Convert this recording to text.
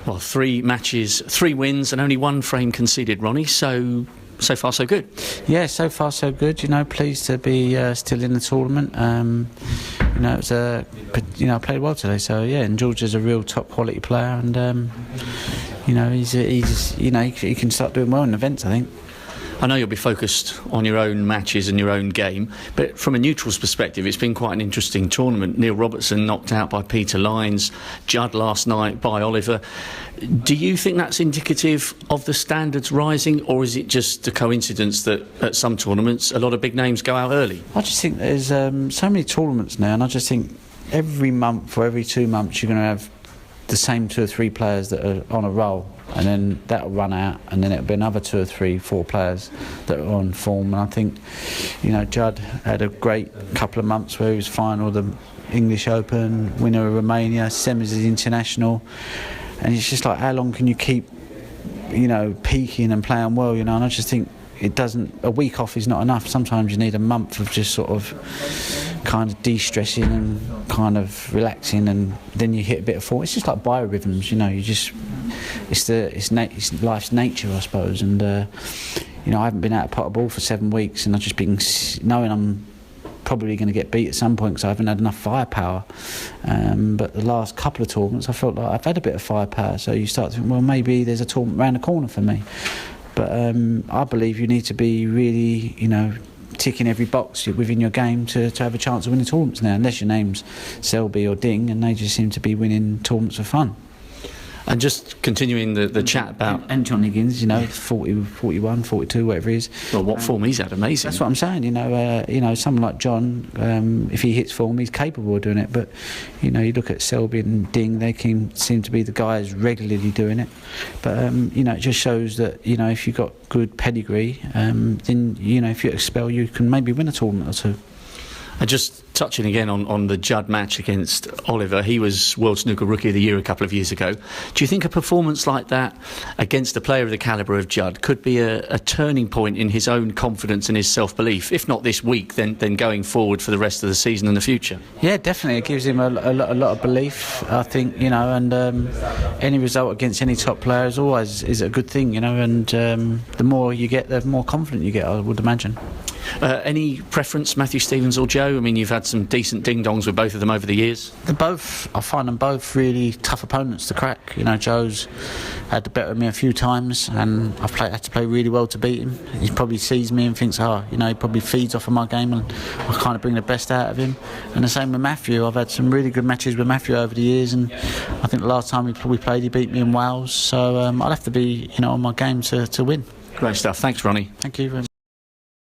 Well, 3 matches, 3 wins, and only 1 frame conceded, Ronnie. So far, so good. Yeah, so far so good. Pleased to be still in the tournament. It was I played well today. So yeah, and Georgia's a real top quality player, and he can start doing well in events, I think. I know you'll be focused on your own matches and your own game, but from a neutral's perspective, it's been quite an interesting tournament. Neil Robertson knocked out by Peter Lyons, Judd last night by Oliver. Do you think that's indicative of the standards rising, or is it just a coincidence that at some tournaments a lot of big names go out early? I just think there's so many tournaments now, and I just think every month or every 2 months you're going to have the same 2 or 3 players that are on a roll, and then that'll run out, and then it'll be another 2 or 3, 4 players that are on form. And I think, Judd had a great couple of months where he was final of the English Open, winner of Romania, semis as international, and it's just like, how long can you keep, peaking and playing well, and I just think a week off is not enough. Sometimes you need a month of just sort of kind of de-stressing and kind of relaxing, and then you hit a bit of form. It's just like biorhythms, it's life's nature, I suppose. And I haven't been out of pot of ball for 7 weeks, and I've just been knowing I'm probably going to get beat at some point because I haven't had enough firepower. But the last couple of tournaments, I felt like I've had a bit of firepower. So you start to think, well, maybe there's a tournament around the corner for me. But I believe you need to be really, ticking every box within your game to have a chance of winning tournaments now, unless your name's Selby or Ding, and they just seem to be winning tournaments for fun. And just continuing the chat about... And John Higgins, 40, 41, 42, whatever he is. Well, what form he's had, amazing. That's what I'm saying, someone like John, if he hits form, he's capable of doing it. But, you look at Selby and Ding, they seem to be the guys regularly doing it. But, it just shows that, if you've got good pedigree, then, if you expel, you can maybe win a tournament or 2. And just touching again on the Judd match against Oliver, he was World Snooker Rookie of the Year a couple of years ago. Do you think a performance like that against a player of the calibre of Judd could be a turning point in his own confidence and his self-belief? If not this week, then going forward for the rest of the season and the future? Yeah, definitely. It gives him a lot of belief, I think, and any result against any top player is a good thing, and the more you get, the more confident you get, I would imagine. Any preference, Matthew Stevens or Joe? I mean, you've had some decent ding-dongs with both of them over the years. I find them both really tough opponents to crack. Joe's had the better of me a few times, and I've had to play really well to beat him. He probably sees me and thinks, he probably feeds off of my game, and I kind of bring the best out of him. And the same with Matthew. I've had some really good matches with Matthew over the years, and I think the last time we played, he beat me in Wales. So I'll have to be, on my game to win. Great stuff. Thanks, Ronnie. Thank you very much.